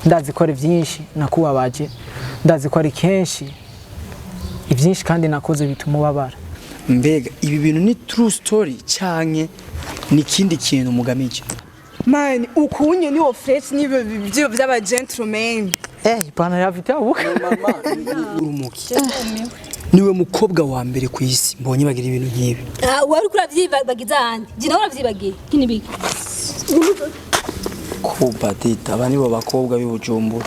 ndazi ko ari byinshi nakubabaje ndazi ko ari kenshi ibyinshi kandi nakoze bituma ubabara mbega ibi bintu ni true story cyanke ni kindi kintu mugamije man ukunye ni ofresh ni byo by'aba gentlemen pana yafite abuka mama urumuki niwe mukobwa wa mbere ku isi mbonye bagira ibintu nkibi wari kuravyibagiza handi jina waravyibagiye kini biki ko patita abani bo bakobwa bibujumbura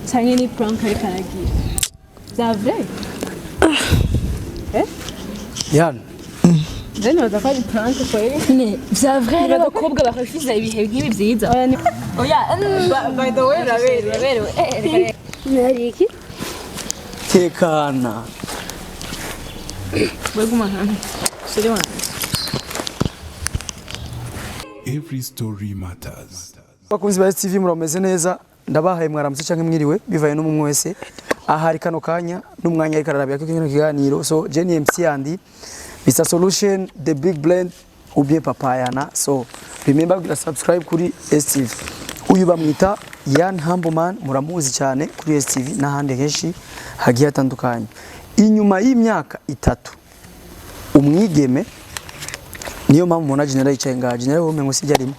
cyane ni prank ari karagira za vrai yana Jeno zakari prank kweli ne vya vrai abakobwa bakafiza ibihe nk'ibi byiza oya by the way rabere nariki tekana baguma hano sire wana Every story matters. bakunzi ba TV murameze neza ndabahaye mwaramutse canke mwiriwe bivaye no mu wese ahari kano kanya n'umwanya ari kararabya ko kino kiganiro so Jenny MC yandi Mr Solution the big blend ubye papayana so remember to subscribe kuri ASE uyu bamwita Yan Humble Man muramuzi cyane kuri ASE n'ahandi henshi hagiye atandukanye inyuma y'imyaka 3 umwigeme niyo mpamvu mona General yicaye General wo mengo sijya arimo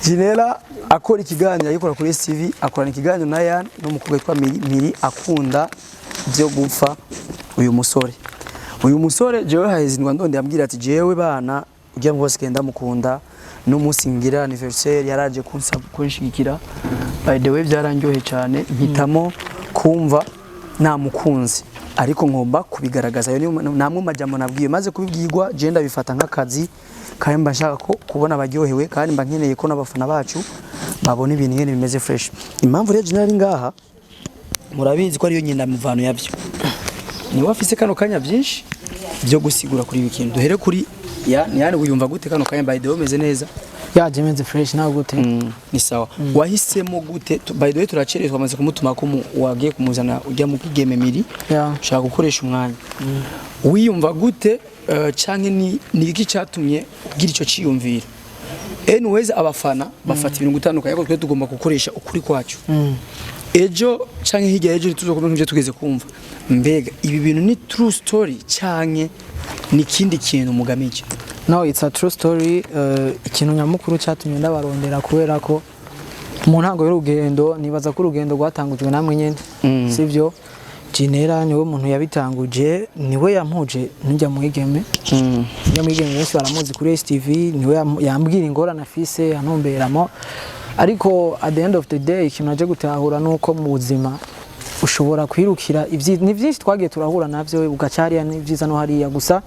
General akora ikiganiro yikora kuri ASE akorana ikiganiro na Yan no mukobwa yitwa Miri akunda byo gupfa uyu musore jewe hahezindwa ndonde yambwira ati jewe bana ujya mu bose kenda mukunda no musingira anniversaire yaraje kunshigikira by the way byaranjohe cyane mpitamo kumva namukunzi ariko ngomba kubigaragaza yo namwe majambo nabwiye maze kubibwirwa je ndabifata nk'akazi kandi mba nshaka ko kubona abaryohewe kandi mba nkeneye ko n'abafana bacu babona ibintu ngene bimeze fresh impamvu rero General ngaha murabizi ko ariyo nyenda muvano yavyo ni wafise kano kanya byinshi byo gusigura kuri ibi duhere kuri yani uyumva gute kano kanya by the way umeze neza yaje meze fresh nawe gute ni sawa wahisemo gute by the way turacerezwa amaze kumutuma ko wagiye kumuzana ujya mu kigeme Miri ushaka gukoresha umwanya wiyumva gute canke ni iki cyatumye ugira ico ciyumvira anyways abafana bafata ibintu gutandukanye ko twe tugomba gukoresha ukuri kwacu ejo canke hirya ejo tuzokomeza nk'ibyo tugeze kumva mbega ibi bintu ni true story canke ni kindi kintu mugamije no it's a true story ikintu nyamukuru cyatumye ndabarondera kubera ko mu ntango y'urugendo nibaza ko urugendo rwatangujwe namwe nyene sivyo General niwe muntu yabitanguje niwe yampuje njya mu igeme njya mu igeme benshi baramuzi kuri ASE niwe yambwira ingorane afise antomberamo ariko at the end of the day ikintu aje gutahura nuko mu buzima ushobora kwirukira ni byinshi twagiye turahura navyo ugacariya ni byiza no hariya gusa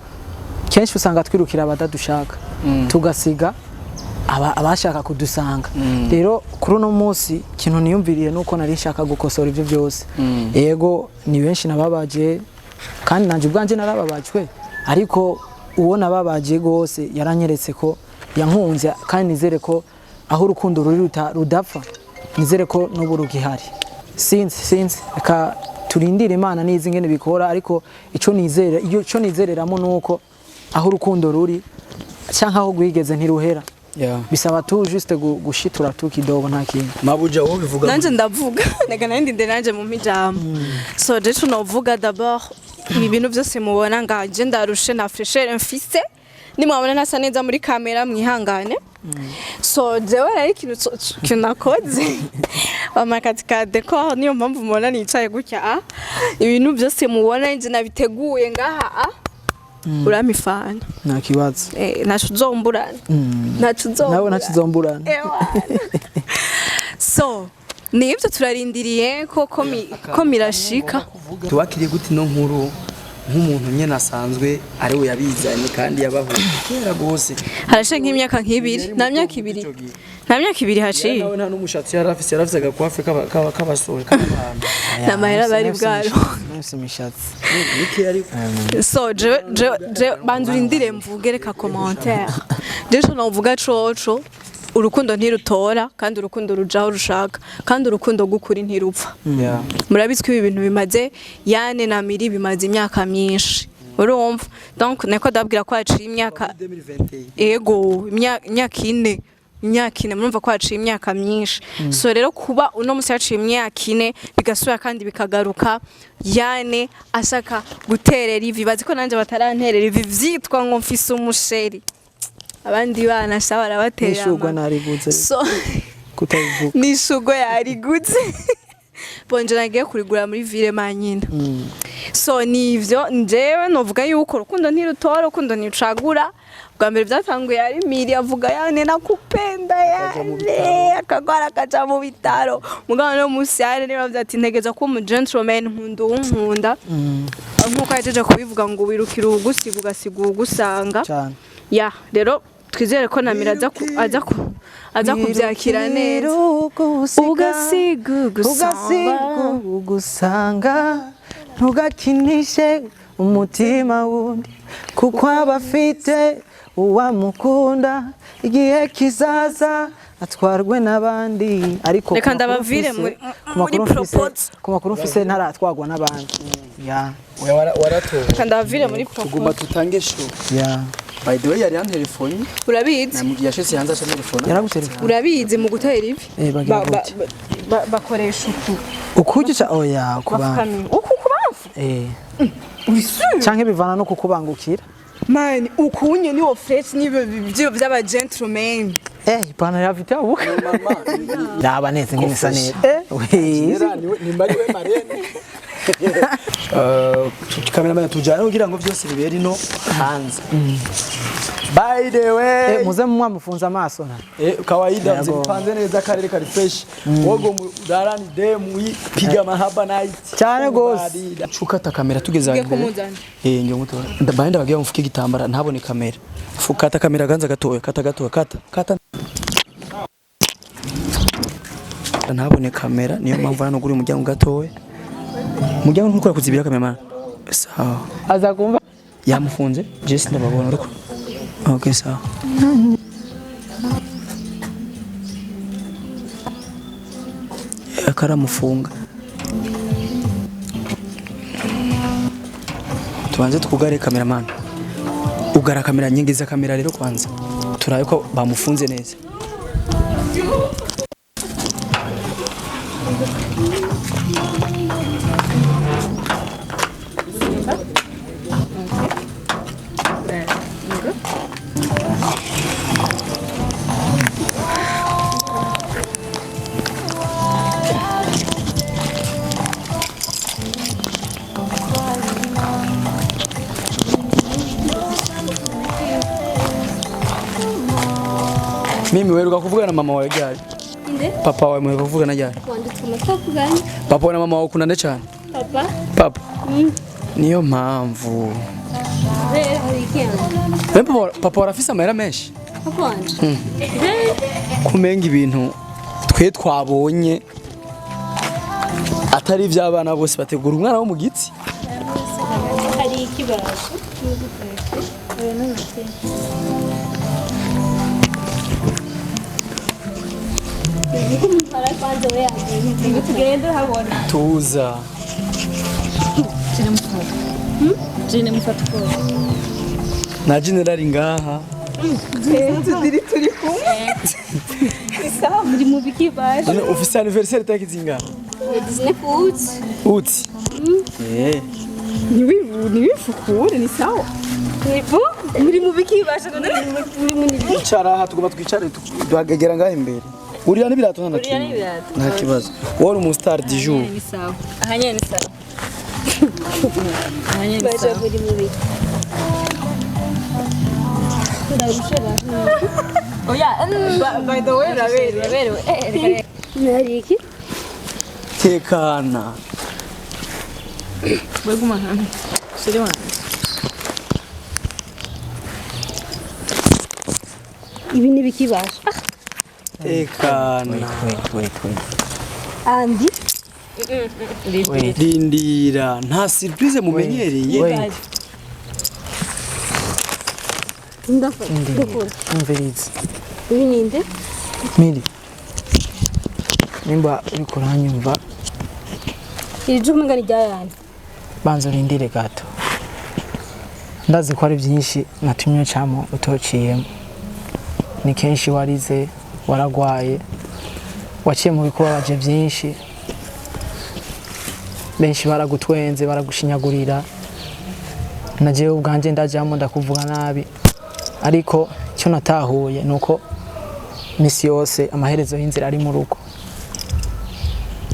kenshi usanga twirukira abadadushaka tugasiga abashaka kudusanga rero kuri no munsi kintu niyumviriye nuko nari nshaka gukosora ivyo byose yego ni benshi nababaje kandi nanje ubwanje narababajwe ariko uwo nababaje gose yaranyeretse ko yankunze kandi nizere ko aho urukundo ruri rudapfa nizere ko n'uburugi hari since ka turindira Imana nizi ngene bikora ariko ico nizereramo nuko aho urukundo ruri canka aho gwigeze ntiruhera bisaba tu juste gushitura tu kidogo nta kintu mabuja wo bivuga nanje ndavuga nega nandi nanje mu mijambo so je tunovuga d'abord ibi bintu byose mubona ngaje ndarushe na fresher mfise nimwabona nasa neza muri kamera mwihangane so jewe ari ikintu nakoze bamakatika decor niyo mpamvu mubona nicaye gutya ibintu byose mubona nje nabiteguye ngaha uramifana nta kibazo nacuzomburana nawe nacuzomburana so nibyo turarindiriye ko mirashika tubakiriye gute no nkuru nk'umuntu nyene asanzwe ari we yabizanye kandi yabaho kera gose harashe nk'imyaka nk'ibiri nta myaka ibiri haciye nawe nta n'umushatsi yarafise agakwafe k'abasore k'abantu namahera bari bwaro nose imishatsi niki ari so je bandurindire mvuge reka commentaire je novuga coco urukundo ntirutora kandi urukundo rujaho rushaka kandi urukundo gukuri ntirupfa murabizwe ibi bintu bimaze Yane na Miri bimaze imyaka myinshi urumva donc nako dabwira ko haciye imyaka ego imyaka 4 imyaka 4 murumva ko haciye imyaka myinshi so rero kuba uno musi haciye imyaka 4 bigasubira kandi bikagaruka yane ashaka guterera ivi bazi ko nanje bataranterera ivi vyitwa ngo mfise umusheri abandi bana sha barabatera nishugwa nariguze so kutabivuga nishugwa yariguze bonje nagiye kurigura muri ville manyina so nivyo njewe novuga yuko rukundo ntirutora rukundo nticagura bwa mbere byatanguye ari miri avuga yane nakupenda yane akagwara kaja mu bitaro mugabo no musi yane niba vyati ntegeza ko mu gentleman nkunda nkuko yajeje kubivuga ngo wirukira ugusiga ugasiga ugusanga cyane ya rero twizere ko namira aza kubyakira neza ugasiga ugusanga ntugakinishe umutima wundi kuko abafite uwamukunda igihe kizaza atwarwe n'abandi ariko reka ndabavire muri propose ku makuru mfise ntaratwagwa n'abandi ya waratowe reka ndabavire muri tuguma propose tutange show ya by the way yari yan telefone urabizi namugiye yashese hanze acha telefone yaragutelefona urabizi mu gutera ivi bagira gute bakoresha ukugica oya kubanga uku kubamfu canke bivana no kukubangukira man ukunye niwo fresh nibo bivyo by'aba gentlemen ipantaro yafite abuka ndaba neza nk'imisa neza ni mbari we marene kamera tujana kugira ngo byose bibere ino hanze by the way muze mwamufunza amaso na kawaida mzipanze neza karere kari fresh wogo darani dem piga mahaba night cyane gose cukata kamera tugeze imbere ngiye muto ndabaye ndabagiye mfuke igitambara ntabone kamera fukata kamera ganza gatoya kata ntabone kamera niyo mpamvu hano guri umuryango gatoya umuryango ntukora kuzibira kamera sawa aza kumva yamufunze Jesse ndababona ariko okay sawa akaramufunga tubanze tukugare cameraman ugara kamera nyingi za kamera rero kwanza turaye ko bamufunze neza Mimi weruka kuvugana na mama wawe ryari? Inde? Papa wawe mweruka kuvugana ryari? Wanditse amasakugani. Papa na mama wawe kunande cyane? Papa. Niyo mpamvu. Hari ikintu. Papa warafise amahera menshi? Papa wanje. Kumenga ibintu twe twabonye atari iby'abana bose bategura umwana wo mu gitsi. Hari ikibazo. Tuza. Jine mufatuko. Na generali ngaha. turi kumwe Isa muri mu bikibaje. None ofisi anniversaire takizinga. Disney Foods. Uti. niwifukure ni sawa Nipo muri mu bikibaje none muri mu nibi. Icara aha tugomba twicare duhagegera ngaha imbere. Uriya n'ibirato nta Uriya kimwe. n'ibirato. Nta kibazo. Wowe uri umustar du jour. Ni sawa. Ahanye ni sawa. Ahanye ni sawa. Muri mu biki. Oya, by the way raberewe. Nari iki? Tekana. baguma hano siri wana Ibi ni bikibaje. Tekana. wait Andi. Rindira nta surprise mumenyereye. wait Ndakora. umvirize Ibi ninde? miri nimba uriko uranyumva Iri juma ngani ryayane. banza urindire gato ndazi ko ari byinshi natumye cyamo utociyemo ni kenshi warize waragwaye waciye mu bikubabaje byinshi benshi baragutwenze baragushinyagurira na jewe ubwanje ndajamo ndakuvuga nabi ariko cyo natahuye nuko misi yose amaherezo y'inzira ari mu rugo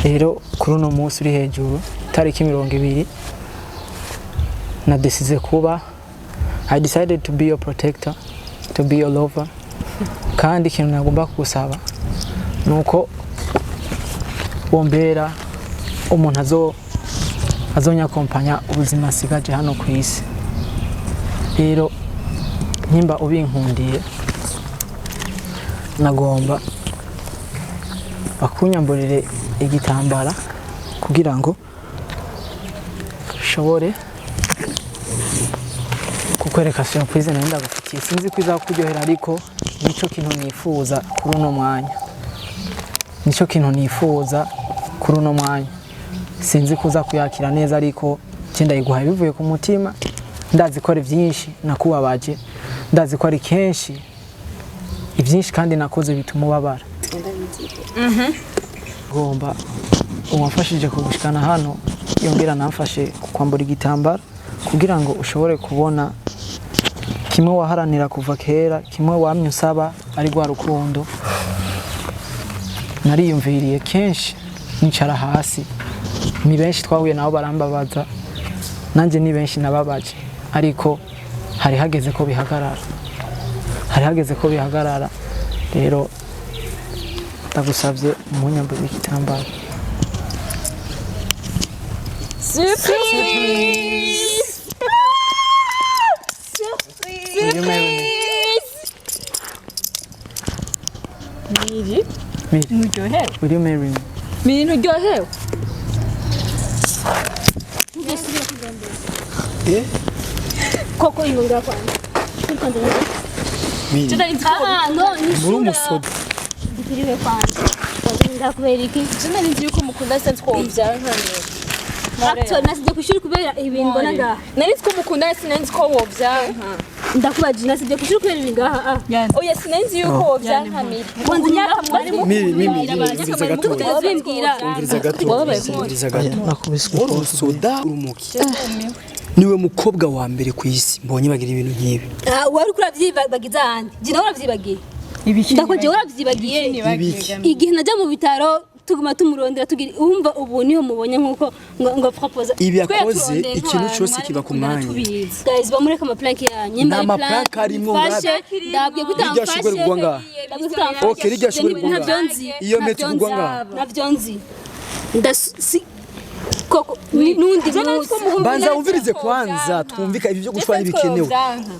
rero kuri uno munsi uri hejuru tariki 20 na decide kuba I decided to be your protector, to be your lover. Kandi ikintu nagomba kugusaba nuko wombera umuntu azonyakompanya ubuzima sigaje hano ku isi. Rero nimba ubinkundiye nagomba bakunyamburire igitambara kugira ngo shobore kukwereka surprise na nda gufitiye sinzi kwiza kuryohera ariko nico kintu nifuza kuri uno mwanya nico kintu nifuza kuri uno mwanya sinzi kuza kuyakira neza ariko cyenda yiguha bivuye ku mutima ndazi ko ari byinshi nakubabaje ndazi ko ari kenshi ibyinshi kandi nakoze bituma ubabara gomba umafashije kugushikana hano yongera namfashe kwambura igitambara kugira ngo ushobore kubona kimwe waharanira kuva kera kimwe wamye usaba ari gwa rukundo nariyumviriye kenshi nicara hasi ni benshi twahuye nabo barambabaza nanje ni benshi nababaje ariko hari hageze ko bihagarara rero ndagusabye umunyambuye igitambaro Will you marry me? Nuryohewe. Will you marry me? Miri nuryohewe. Koko ingonga kwanza. Muri umusodo. Dikiriwe kwanza. Ndakubera iki? Sinari nzi yuko mukunda sense ko byara nkane. Actor nasije kwishuri kubera ibintu mbona ngaha. Nari nzi ko mukunda sinzi ko wovyara. Ndakubaje nasije kwishuri kubera ibintu ngaha. Oya sinzi yuko wovyara nkamira. Kwanza nyaka mwari miriza gato nakubiswe umusoda urumuki niwe mukobwa wa mbere ku isi mbonye bagira ibintu nkibi wari kuravyibagiza handi jina waravyibagiye ndakoje waravyibagiye igihe najya mu bitaro tuguma tumurondera tugira umva ubu niho mubonye nkuko ngo propose ibi yakoze ikintu cyose kiba ku mwanya guys bamureka ama plank yanyu nyimba ama plank arimo ndabwiye gutamfashe okay rijya shobora kugwa iyo metu kugwa nga navyonzi ndasi koko nundi banza umvirize kwanza twumvika ibi byo gushwana ibikenewe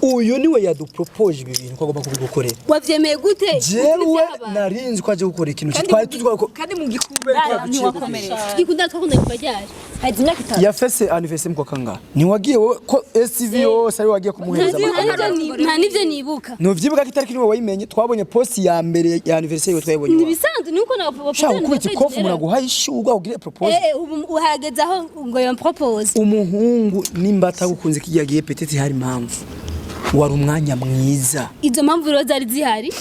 uyu niwe yadupropose ibi bintu kwagomba kubigukorera wavyemeye gute jewe narinzi ko aje gukora ikintu twari tuzwa ko kandi mu gikubera ni wakomereye gikunda twakunda kubajyara hadi imyaka 5 yafese anniversaire mko kanga ni wagiye ko SVO sari wagiye kumuhereza nta nivyo nibuka no vyibuka ko itariki niwe wayimenye twabonye post ya mbere ya anniversaire twayibonye nibisanzwe nuko na propose ukubita kofu munaguha ishurwa ugire propose uhageze aho ngo yo propose umuhungu nimba atagukunze kigiye petete hari impamvu wari umwanya mwiza izo mpamvu rero zari zihari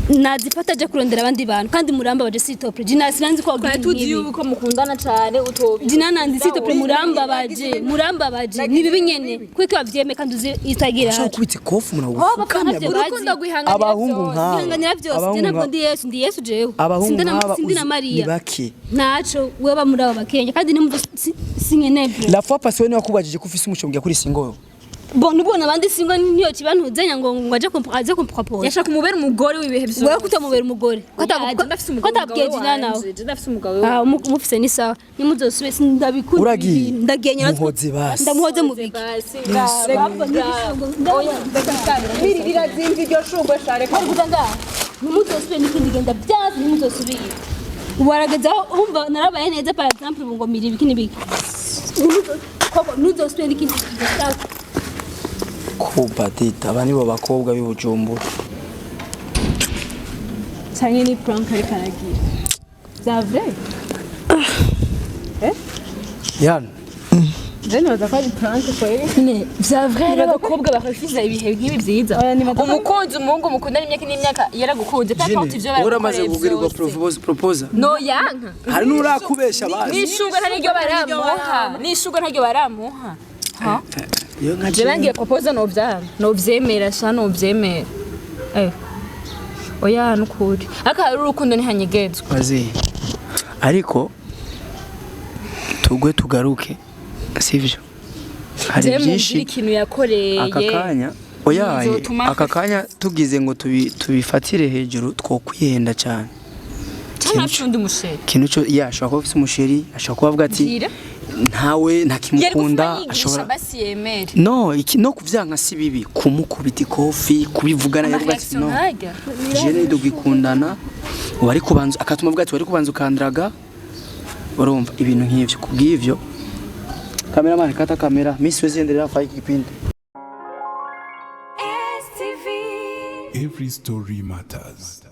nazifata aje kurondera abandi bantu kandi muramba baje sitopre jina sinanzi ko twari tuzi yuko mukundana cyane utobi jina nanzi sitopre muramba baje ni bibi nyene kwiko bavyeme kandi uzi itagira cyo kubita kofu munagufukamya urukundo guhanganya abahungu nk'abo guhanganya byose jina ngo ndi Yesu jewe sindina Maria bake naco weba muri abo bakenge kandi ni sinkenebye la fois passée niyo kubajije ko ufise umushongi kuri singoyo Bon ubona abandi singo niyo kibantuzenya ngo aje compropose yashaka umubera umugore wibihe byose wewe kutamubera umugore kwatabwiye jina nawe umufise ni sawa nimuzosube ndabikunda ndagenya ndamuhoze mu biki birira zimvi ryo shugwe share ko kuzanga nimuzosube nikindi genda byazi nimuzosubira warageza umva narabaye neza par exemple ngo miri biki nibiki koko nuzosube nikindi genda Kubatita abani bo bakobwa bibujumbura cyane ni prank ari karagira za vrai Yan Jene baza ko ari prank kweli. Ne vya vrai n'abakobwa bakafiza ibihe nk'ibi byiza. Umukunzi umuhungu mukunda n'imyaka yaragukunze pe porte ivyo baragukoreye. uramaze kugirirwa proposal No yanka. hari nurakubesha bazi Nishuga ntaryo baramuha. Nishuga ntaryo baramuha. Ha? yo nka Je bangiye proposal no vyanga. No vyemera sha no vyemera. Oya nukuri. Aka hari urukundo ntihanyegezwa. bazi ariko tugwe tugaruke sivyo hari byinshi ikintu yakoreye akakanya oyaye akakanya tugize ngo tubifatire hejuru twokwihenda cyane cyane musheri kintu cyo yashaka ko ufite umusheri ashaka kuvuga ati ntawe ntakimukunda ashobora basi yemere no kuvyanka si bibi kumukubita ikofi kubivugana yavuga ati no jene dugikundana wari kubanza akatuma avuga ati wari kubanza ukandraga urumva ibintu nk'ivyo kubw'ivyo cameraman kata kamera miss wezenderera fa ikipindi Every story matters.